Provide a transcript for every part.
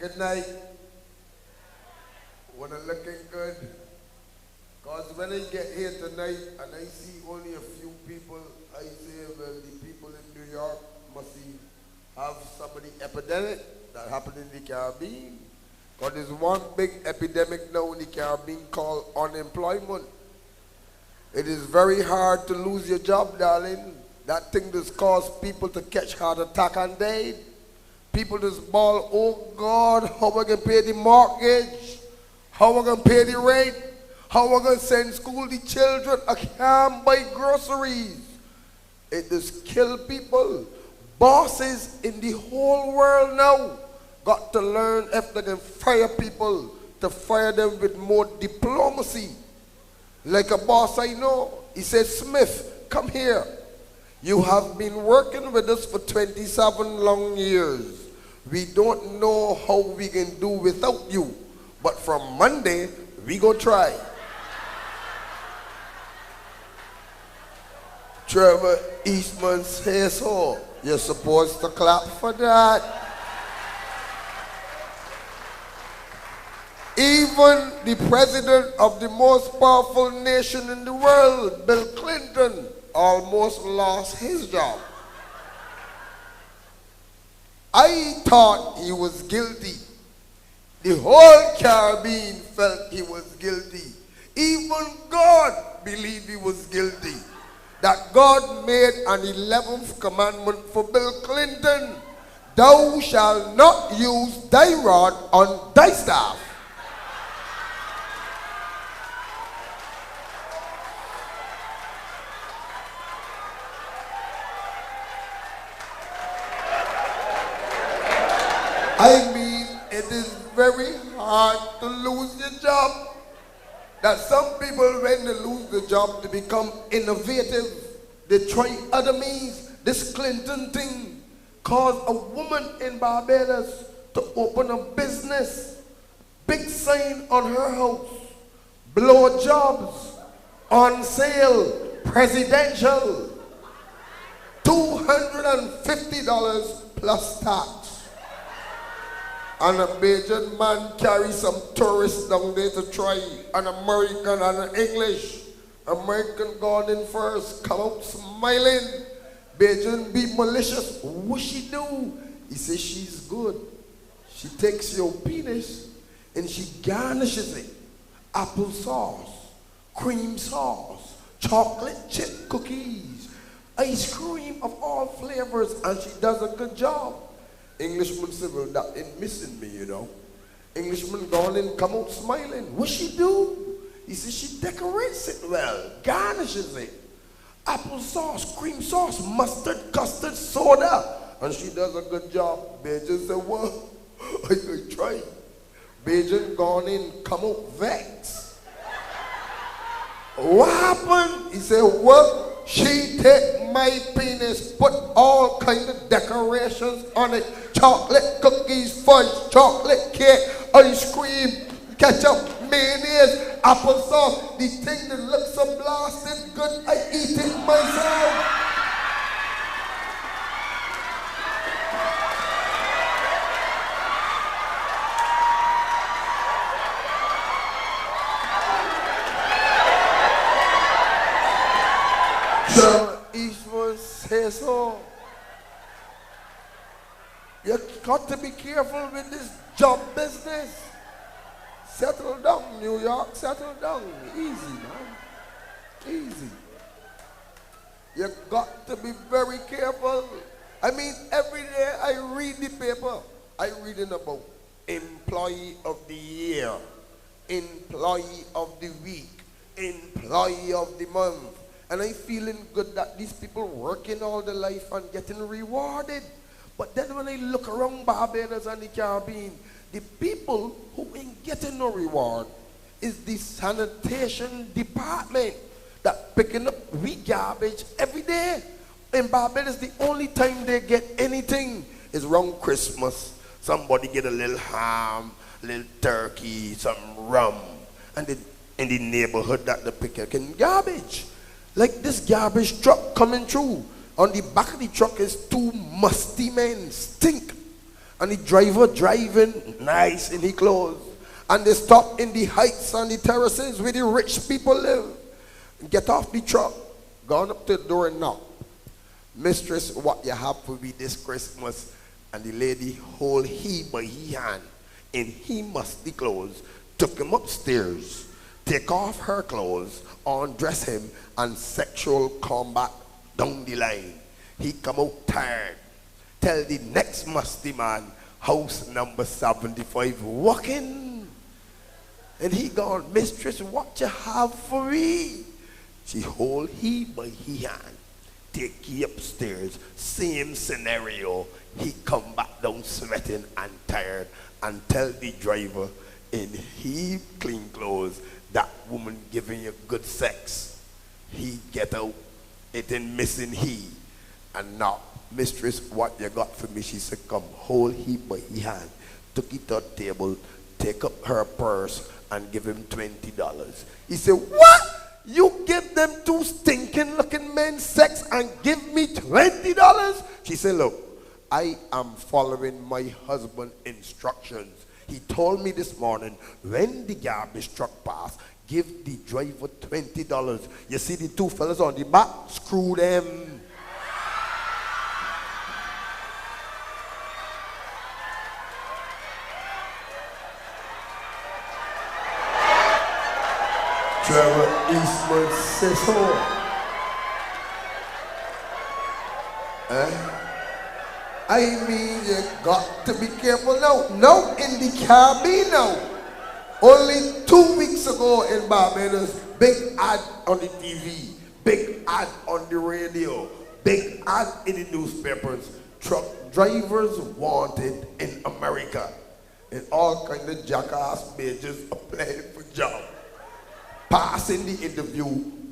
Good night. Wanna looking good? Cause when I get here tonight and I see only a few people, I say, well, the people in New York must have somebody epidemic that happened in the Caribbean. Cause there's one big epidemic now in the Caribbean called unemployment. It is very hard to lose your job, darling. That thing just caused people to catch heart attack and die. People just bawl, oh God, how am I going to pay the mortgage? How am I going to pay the rent? How am I going to send school the children? I can't buy groceries. It just kill people. Bosses in the whole world now got to learn if they can fire people, to fire them with more diplomacy. Like a boss I know, he said, Smith, come here. You have been working with us for 27 long years. We don't know how we can do without you. But from Monday, we go try. Trevor Eastman says so. You're supposed to clap for that. Even the president of the most powerful nation in the world, Bill Clinton, almost lost his job. I thought he was guilty. The whole Caribbean felt he was guilty. Even God believed he was guilty. That God made an 11th commandment for Bill Clinton. Thou shalt not use thy rod on thy staff. I mean, it is very hard to lose your job. That some people, when they lose the job, they become innovative. They try other means. This Clinton thing caused a woman in Barbados to open a business. Big sign on her house. Blow jobs. On sale. Presidential. $250 plus tax. And a Bajan man carry some tourists down there to try. An American and an English. American gone in first, come out smiling. Bajan be malicious. What she do? He says she's good. She takes your penis and she garnishes it. Apple sauce, cream sauce, chocolate chip cookies, ice cream of all flavors, and she does a good job. Englishman said, well, that ain't missing me, you know. Englishman gone in, come out smiling. What she do? He says she decorates it well, garnishes it. Apple sauce, cream sauce, mustard, custard, soda. And she does a good job. Bajan said, well, I could try. Bajan gone in, come out vexed. What happened? He said, well, she take my penis, put all kind of decorations on it. Chocolate cookies, fudge, chocolate cake, ice cream, ketchup, mayonnaise, applesauce. The thing that looks so blasted good, I eat it myself. So Eastman says so. You got to be careful with this job business. Settle down, New York, settle down. Easy, man. Easy. You got to be very careful. I mean, every day I read the paper. I reading about employee of the year, employee of the week, employee of the month. And I'm feeling good that these people working all their life and getting rewarded. But then when I look around Barbados and the Caribbean, the people who ain't getting no reward is the sanitation department that picking up wheat garbage every day. In Barbados, the only time they get anything is around Christmas. Somebody get a little ham, a little turkey, some rum. And in the neighborhood that they picking garbage. Like this garbage truck coming through. On the back of the truck is two musty men, stink. And the driver driving nice in his clothes. And they stop in the heights and the terraces where the rich people live. Get off the truck. Gone up to the door and knock. Mistress, what you have for me this Christmas? And the lady hold he by he hand in he musty clothes, took him upstairs, take off her clothes, undress him, and sexual combat down the line. He come out tired. Tell the next musty man, house number 75 walking. And he gone, mistress, what you have for me? She hold he by he hand, take he upstairs, same scenario. He come back down sweating and tired and tell the driver in he clean clothes, that woman giving you good sex. He get out, it ain't missing he. And now, mistress, what you got for me? She said, come, hold he by he hand. Took it to the table, take up her purse and give him $20. He said, what? You give them two stinking looking men sex and give me $20? She said, look, I am following my husband's instructions. He told me this morning, when the garbage truck pass, give the driver $20. You see the two fellas on the back? Screw them. Trevor Eastman says so. I mean, you got to be careful now. Now in the Caribbean now. Only 2 weeks ago in Barbados, big ad on the TV, big ad on the radio, big ad in the newspapers. Truck drivers wanted in America. And all kind of jackass majors applying for job. Passing the interview,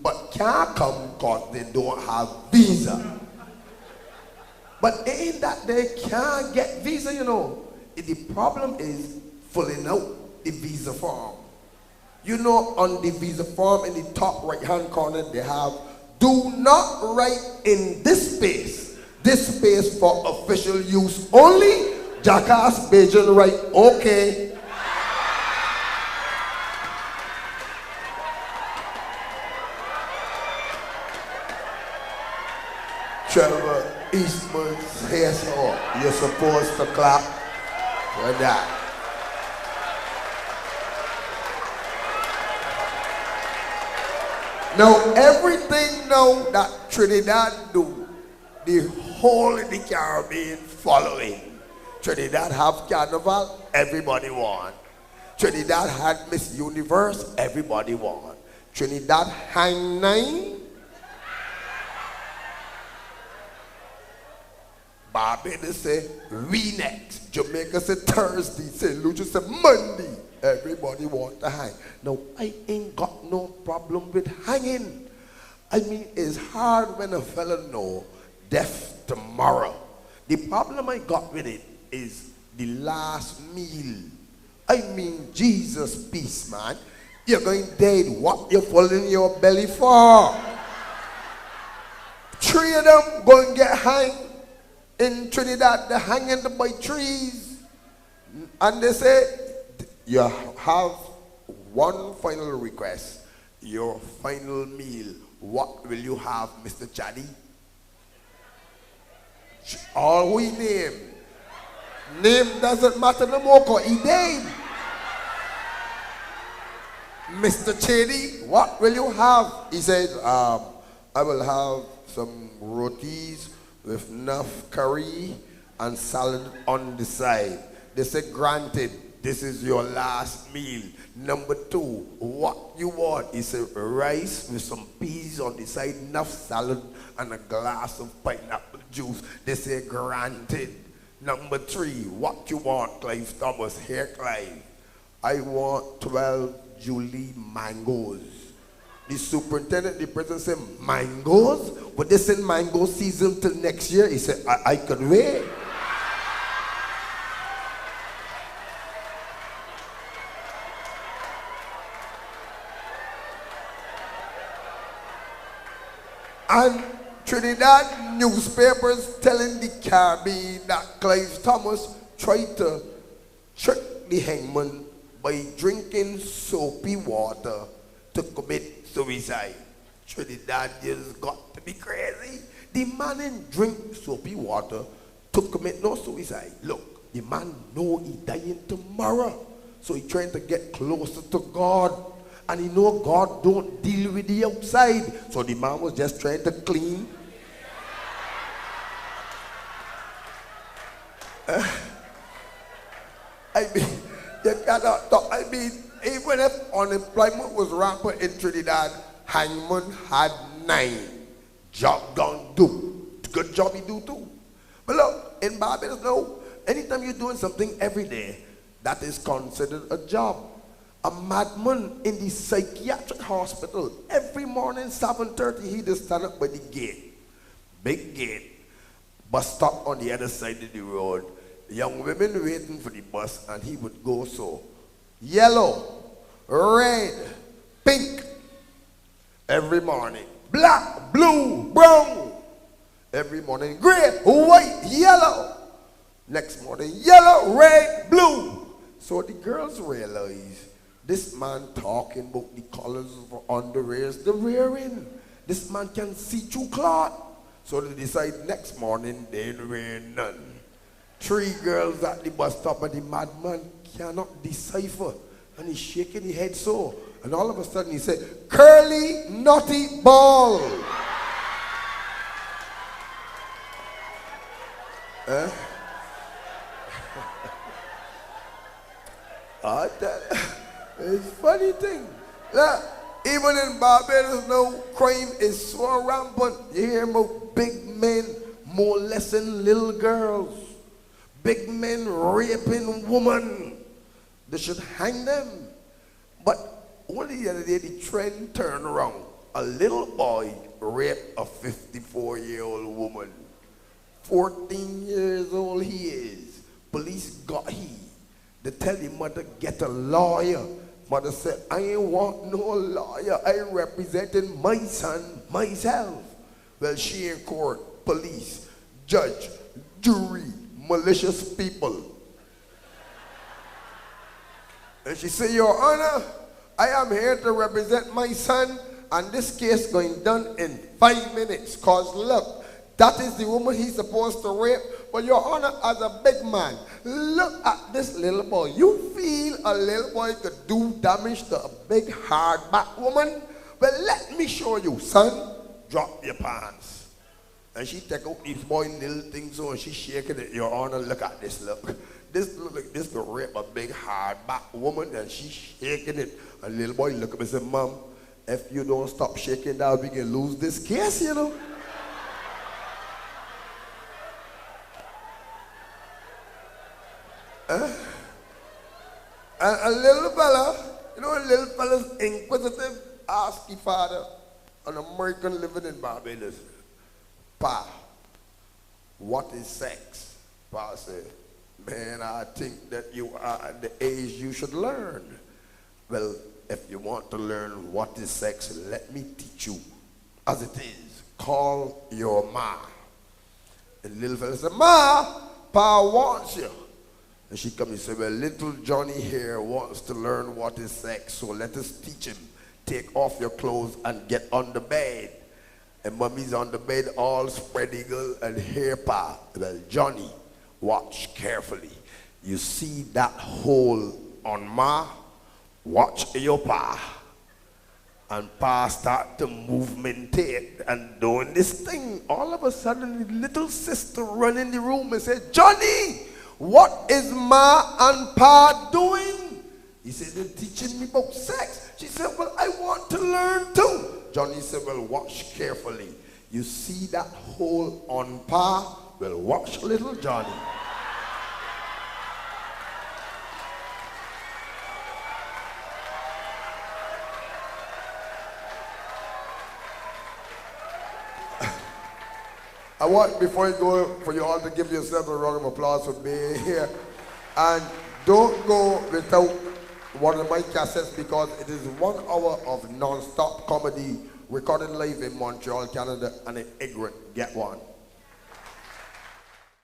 but can't come because they don't have visa. But ain't that they can't get visa, you know. The problem is filling out the visa form. You know, on the visa form in the top right hand corner they have, do not write in this space. This space for official use only. Jackass Bajan write, okay. Trevor Eastman says so. You're supposed to clap for that. Now everything now that Trinidad do, the whole of the Caribbean following. Trinidad have carnival, everybody want. Trinidad had Miss Universe, everybody want. Trinidad hang nine. Barbados say we next. Jamaica say Thursday. St. Lucia say Monday. Everybody want to hang. Now I ain't got no problem with hanging. I mean, it's hard when a fella know death tomorrow. The problem I got with it is the last meal. I mean, Jesus peace, man. You're going dead. What you falling in your belly for? 3 of them go and get hanged. In Trinidad, they're hanging by trees. And they say, you have one final request. Your final meal. What will you have, Mr. Chaddy? All we name. Name doesn't matter no more because he dead. Mr. Chaddy, what will you have? He said, I will have some rotis with enough curry and salad on the side. They said, granted, this is your last meal. Number 2, what you want? He said, rice with some peas on the side, enough salad, and a glass of pineapple juice. They say, granted. Number 3, what you want, Clive Thomas? Here, Clive. I want 12 Julie mangoes. The superintendent, the president said, mangoes? But they said mango season till next year. He said, I could wait. And Trinidad newspapers telling the Caribbean that Clive Thomas tried to trick the hangman by drinking soapy water to commit suicide. Trinidad just got to be crazy. The man didn't drink soapy water to commit no suicide. Look, the man know he dying tomorrow. So he trying to get closer to God. And he know God don't deal with the outside. So the man was just trying to clean. I mean, you cannot talk. I mean, even if unemployment was rampant in Trinidad, hangman had 9. Job done do. Good job he do too. But look, in Barbados now, anytime you're doing something every day, that is considered a job. A madman in the psychiatric hospital, every morning 7:30, he just stand up by the gate. Big gate. Bus stop on the other side of the road. Young women waiting for the bus, and he would go so. Yellow, red, pink, every morning. Black, blue, brown, every morning. Gray, white, yellow. Next morning, yellow, red, blue. So the girls realize this man talking about the colors of underwears they're wearing. This man can see through cloth. So they decide next morning they ain't wearing none. 3 girls at the bus stop, and the madman cannot decipher. And he's shaking his head so. And all of a sudden he said, curly, naughty ball. It's funny thing. Look, even in Barbados now, crime is so rampant. You hear about big men molesting little girls. Big men raping women. They should hang them. But only the other day the trend turned around. A little boy raped a 54-year-old woman. 14 years old he is. Police got he. They tell the mother, get a lawyer. Mother said, I ain't want no lawyer. I represented my son myself. Well, she in court, police, judge, jury, malicious people. And she said, Your Honor, I am here to represent my son, and this case going done in 5 minutes. Cause look, that is the woman he's supposed to rape. But Your Honor, as a big man, look at this little boy. You feel a little boy could do damage to a big hardback woman? Well, let me show you, son. Drop your pants. And she take out these boy little things on, and she shaking it. Your Honor, look at this, look. This look like this could rape a big hardback woman, and she shaking it. And little boy look at me and say, Mom, if you don't stop shaking that, we can lose this case, you know. And a little fella, you know, a little fella's inquisitive, ask his father, an American living in Barbados, Pa, what is sex? Pa said, man, I think that you are at the age you should learn. Well, if you want to learn what is sex, let me teach you as it is. Call your ma. And the little fella said, Ma, Pa wants you. And she come and say, well, little Johnny here wants to learn what is sex, so let us teach him. Take off your clothes and get on the bed. And Mommy's on the bed all spread eagle, and here, Pa. Well, Johnny, watch carefully. You see that hole on Ma? Watch your Pa. And Pa start to movementate and doing this thing. All of a sudden, the little sister run in the room and said, Johnny, what is Ma and Pa doing? He said, they're teaching me about sex. She said, well, I want to learn too. Johnny said, well, watch carefully. You see that hole on Pa? Well, watch little Johnny. I want, before you go, for you all to give yourself a round of applause for being here. And don't go without one of my cassettes, because it is 1 hour of non-stop comedy recorded live in Montreal, Canada, and in Ignorant. Get one.